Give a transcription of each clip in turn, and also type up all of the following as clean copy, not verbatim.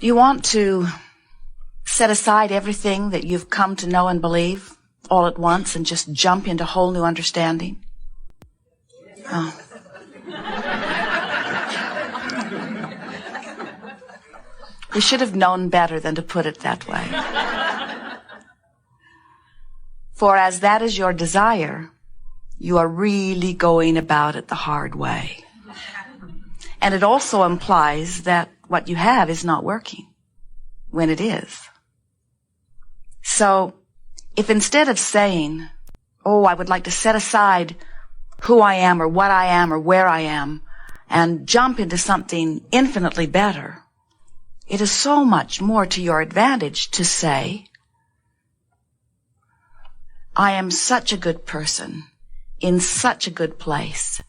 Do you want to set aside everything that you've come to know and believe all at once and just jump into whole new understanding? Oh. We should have known better than to put it that way. For as that is your desire, you are really going about it the hard way. And it also implies that what you have is not working when it is. So, if instead of saying, oh, I would like to set aside who I am or what I am or where I am and jump into something infinitely better, it is so much more to your advantage to say, I am such a good person in such a good place,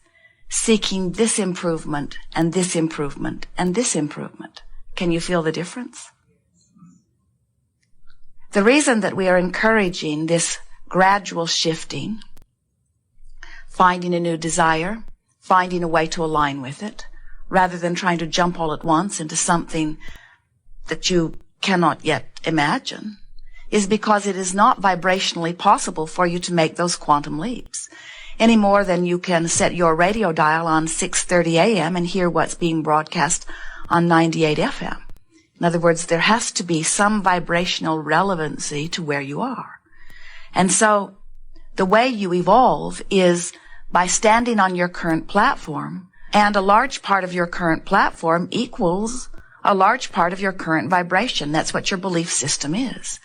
seeking this improvement and this improvement and this improvement. Can you feel the difference? The reason that we are encouraging this gradual shifting, finding a new desire, finding a way to align with it, rather than trying to jump all at once into something that you cannot yet imagine, is because it is not vibrationally possible for you to make those quantum leaps, any more than you can set your radio dial on 6:30 a.m. and hear what's being broadcast on 98 FM. In other words, there has to be some vibrational relevancy to where you are. And so the way you evolve is by standing on your current platform, and a large part of your current platform equals a large part of your current vibration. That's what your belief system is.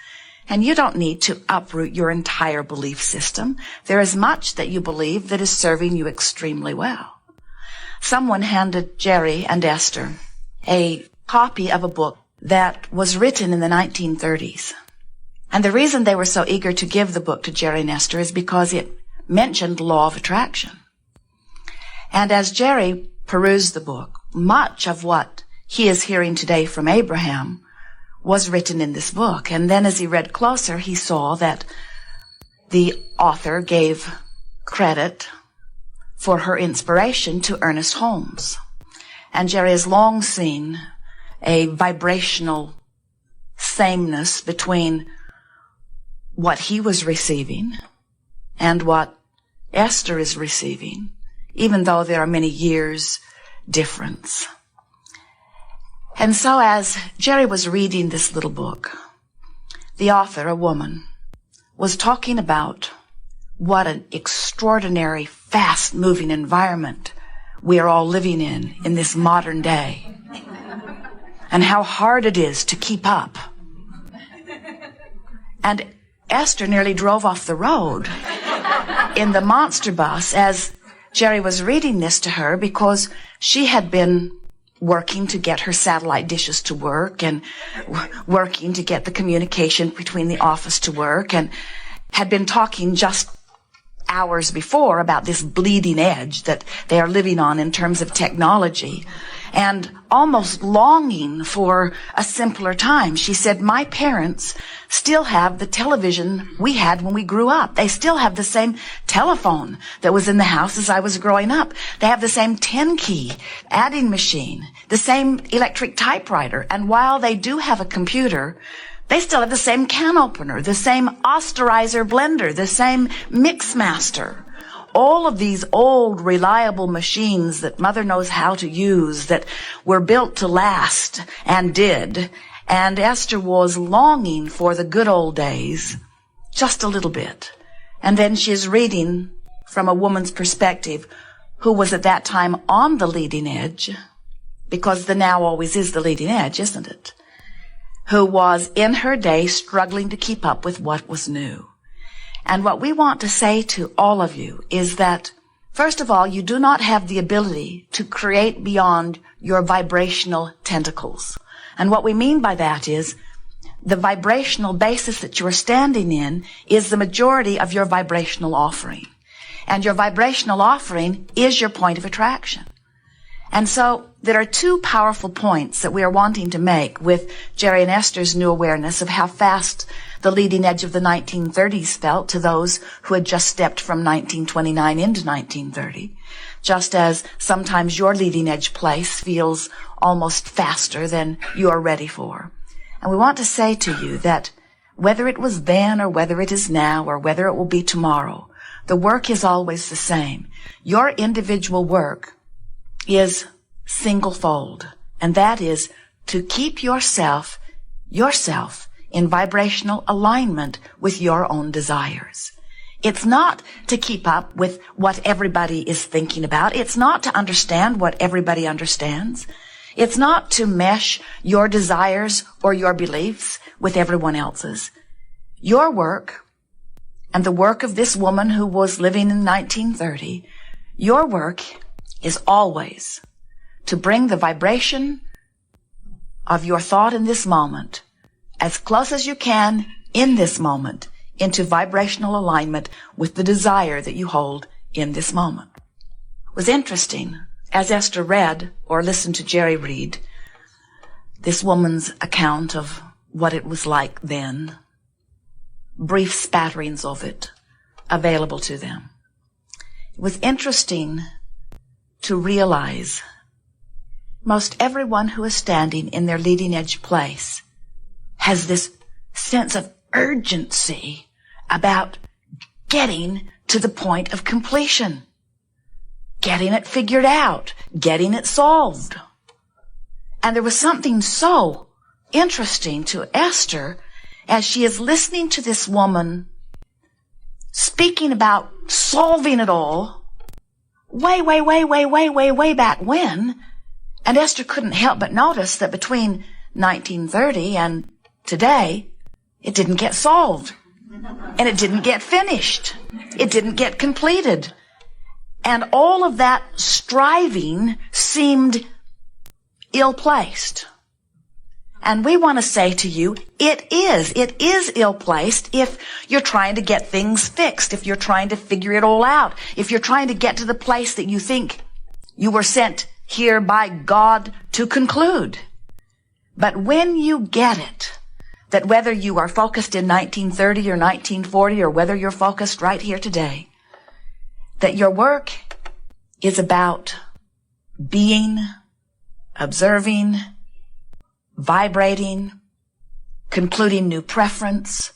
And you don't need to uproot your entire belief system. There is much that you believe that is serving you extremely well. Someone handed Jerry and Esther a copy of a book that was written in the 1930s. And the reason they were so eager to give the book to Jerry and Esther is because it mentioned law of attraction. And as Jerry perused the book, much of what he is hearing today from Abraham was written in this book. And then as he read closer, he saw that the author gave credit for her inspiration to Ernest Holmes. And Jerry has long seen a vibrational sameness between what he was receiving and what Esther is receiving, even though there are many years difference. And so as Jerry was reading this little book, the author, a woman, was talking about what an extraordinary, fast-moving environment we are all living in this modern day, and how hard it is to keep up. And Esther nearly drove off the road in the monster bus as Jerry was reading this to her, because she had been working to get her satellite dishes to work and working to get the communication between the office to work, and had been talking just hours before about this bleeding edge that they are living on in terms of technology, and almost longing for a simpler time. She said, my parents still have the television we had when we grew up. They still have the same telephone that was in the house as I was growing up. They have the same 10-key adding machine, the same electric typewriter. And while they do have a computer, they still have the same can opener, the same austerizer blender, the same mix master. All of these old, reliable machines that Mother knows how to use, that were built to last and did. And Esther was longing for the good old days, just a little bit. And then she is reading from a woman's perspective who was at that time on the leading edge, because the now always is the leading edge, isn't it? Who was in her day struggling to keep up with what was new. And what we want to say to all of you is that, first of all, you do not have the ability to create beyond your vibrational tentacles. And what we mean by that is the vibrational basis that you are standing in is the majority of your vibrational offering. And your vibrational offering is your point of attraction. And so there are two powerful points that we are wanting to make with Jerry and Esther's new awareness of how fast the leading edge of the 1930s felt to those who had just stepped from 1929 into 1930. Just as sometimes your leading edge place feels almost faster than you are ready for. And we want to say to you that whether it was then or whether it is now or whether it will be tomorrow, the work is always the same. Your individual work is singlefold, and that is to keep yourself in vibrational alignment with your own desires. It's not to keep up with what everybody is thinking about. It's not to understand what everybody understands. It's not to mesh your desires or your beliefs with everyone else's. Your work and the work of this woman who was living in 1930, your work is always to bring the vibration of your thought in this moment as close as you can in this moment into vibrational alignment with the desire that you hold in this moment. It was interesting, as Esther read or listened to Jerry read this woman's account of what it was like then, brief spatterings of it available to them. It was interesting to realize most everyone who is standing in their leading edge place has this sense of urgency about getting to the point of completion, getting it figured out, getting it solved. And there was something so interesting to Esther as she is listening to this woman speaking about solving it all way back when. And Esther couldn't help but notice that between 1930 and today, it didn't get solved. And it didn't get finished. It didn't get completed. And all of that striving seemed ill-placed. And we want to say to you, it is ill-placed if you're trying to get things fixed, if you're trying to figure it all out, if you're trying to get to the place that you think you were sent here by God to conclude. But when you get it, that whether you are focused in 1930 or 1940 or whether you're focused right here today, that your work is about being, observing, vibrating, concluding new preference,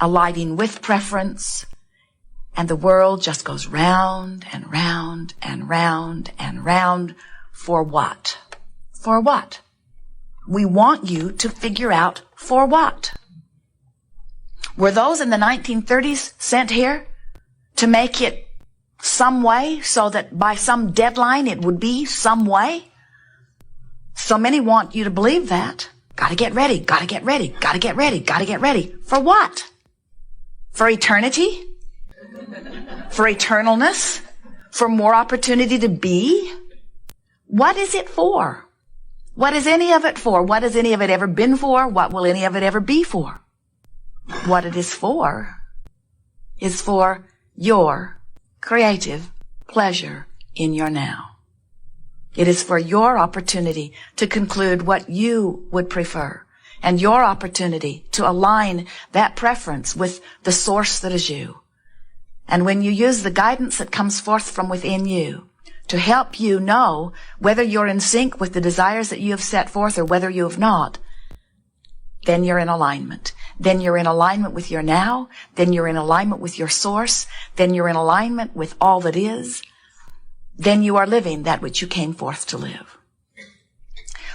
aligning with preference, and the world just goes round and round and round and round. For what? For what? We want you to figure out for what. Were those in the 1930s sent here to make it some way so that by some deadline it would be some way? So many want you to believe that. Gotta get ready, gotta get ready, gotta get ready, gotta get ready. For what? For eternity? For eternalness? For more opportunity to be? What is it for? What is any of it for? What has any of it ever been for? What will any of it ever be for? What it is for your creative pleasure in your now. It is for your opportunity to conclude what you would prefer and your opportunity to align that preference with the source that is you. And when you use the guidance that comes forth from within you to help you know whether you're in sync with the desires that you have set forth or whether you have not, then you're in alignment. Then you're in alignment with your now. Then you're in alignment with your source. Then you're in alignment with all that is. Then you are living that which you came forth to live.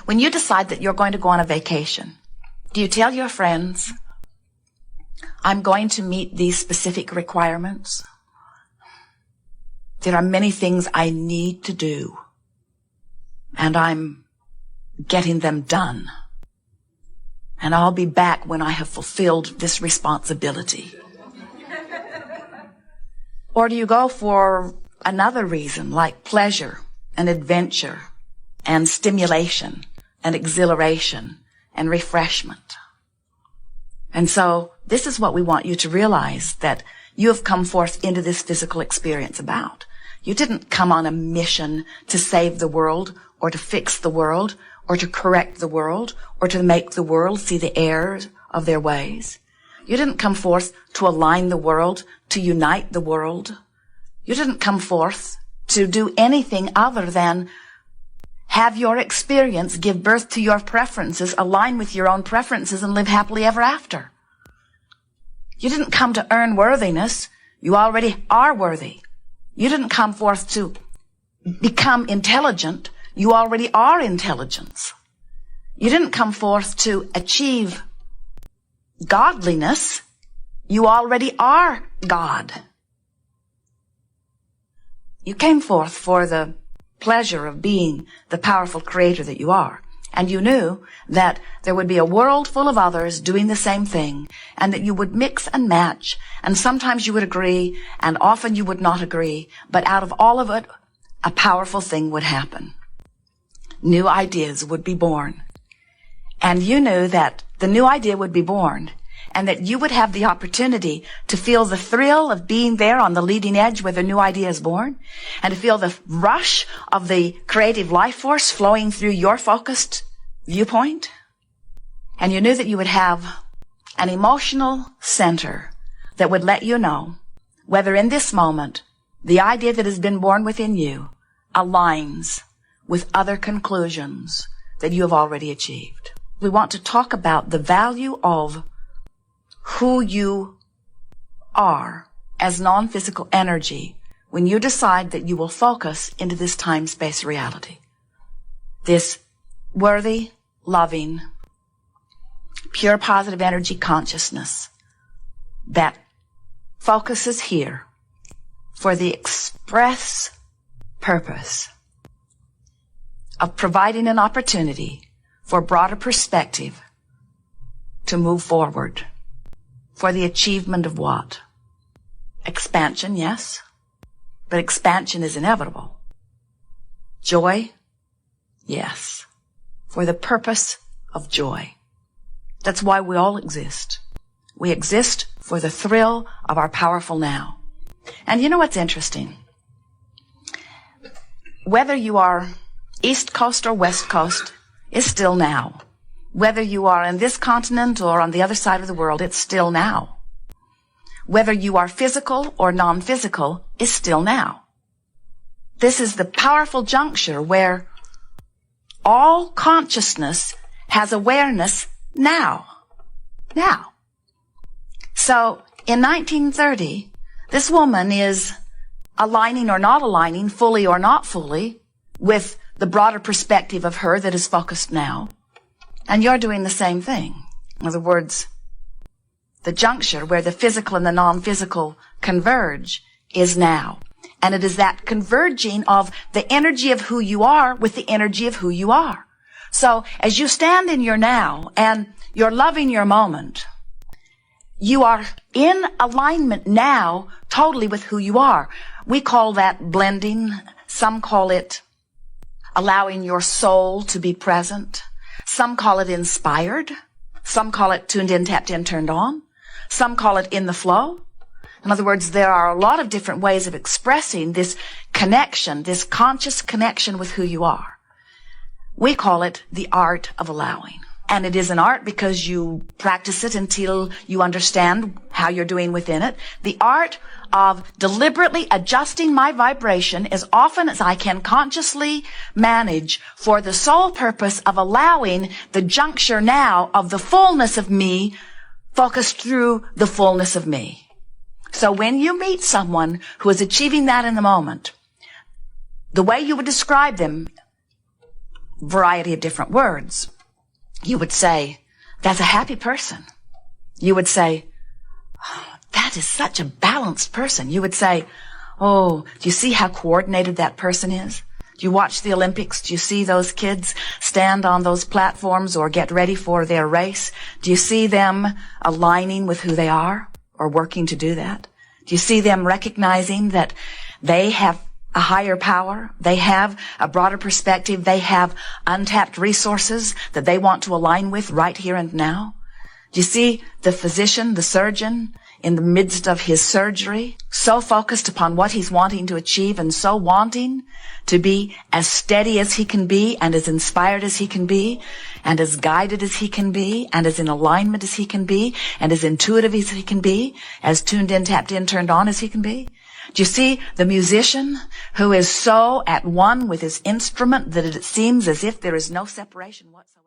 When you decide that you're going to go on a vacation, do you tell your friends, I'm going to meet these specific requirements? There are many things I need to do, and I'm getting them done. And I'll be back when I have fulfilled this responsibility. Or do you go for another reason, like pleasure and adventure and stimulation and exhilaration and refreshment? And so this is what we want you to realize that you have come forth into this physical experience about. You didn't come on a mission to save the world or to fix the world, or to correct the world, or to make the world see the errors of their ways. You didn't come forth to align the world, to unite the world. You didn't come forth to do anything other than have your experience, give birth to your preferences, align with your own preferences, and live happily ever after. You didn't come to earn worthiness. You already are worthy. You didn't come forth to become intelligent. You already are intelligence. You didn't come forth to achieve godliness. You already are God. You came forth for the pleasure of being the powerful creator that you are. And you knew that there would be a world full of others doing the same thing, and that you would mix and match, and sometimes you would agree, and often you would not agree, but out of all of it, a powerful thing would happen. New ideas would be born. And you knew that the new idea would be born, and that you would have the opportunity to feel the thrill of being there on the leading edge where the new idea is born, and to feel the rush of the creative life force flowing through your focused viewpoint. And you knew that you would have an emotional center that would let you know whether in this moment the idea that has been born within you aligns with other conclusions that you have already achieved. We want to talk about the value of who you are as non-physical energy when you decide that you will focus into this time-space reality. This worthy, loving, pure positive energy consciousness that focuses here for the express purpose of providing an opportunity for broader perspective to move forward. For the achievement of what? Expansion, yes, but expansion is inevitable. Joy, yes, for the purpose of joy. That's why we all exist. We exist for the thrill of our powerful now. And you know what's interesting? Whether you are East Coast or West Coast, it's still now. Whether you are in this continent or on the other side of the world, it's still now. Whether you are physical or non-physical, it's still now. This is the powerful juncture where all consciousness has awareness now. Now. So, in 1930, this woman is aligning or not aligning, fully or not fully, with the broader perspective of her that is focused now. And you're doing the same thing. In other words, the juncture where the physical and the non-physical converge is now. And it is that converging of the energy of who you are with the energy of who you are. So as you stand in your now and you're loving your moment, you are in alignment now totally with who you are. We call that blending. Some call it allowing your soul to be present. Some call it inspired. Some call it tuned in, tapped in, turned on. Some call it in the flow. In other words, there are a lot of different ways of expressing this connection, this conscious connection with who you are. We call it the art of allowing. And it is an art because you practice it until you understand how you're doing within it. The art of deliberately adjusting my vibration as often as I can consciously manage for the sole purpose of allowing the juncture now of the fullness of me focused through the fullness of me. So when you meet someone who is achieving that in the moment, the way you would describe them, variety of different words, you would say, that's a happy person. You would say, oh, that is such a balanced person. You would say, oh, do you see how coordinated that person is? Do you watch the Olympics? Do you see those kids stand on those platforms or get ready for their race? Do you see them aligning with who they are or working to do that? Do you see them recognizing that they have a higher power? They have a broader perspective. They have untapped resources that they want to align with right here and now. Do you see the physician, the surgeon in the midst of his surgery, so focused upon what he's wanting to achieve and so wanting to be as steady as he can be and as inspired as he can be and as guided as he can be and as in alignment as he can be and as intuitive as he can be, as tuned in, tapped in, turned on as he can be. Do you see the musician who is so at one with his instrument that it seems as if there is no separation whatsoever?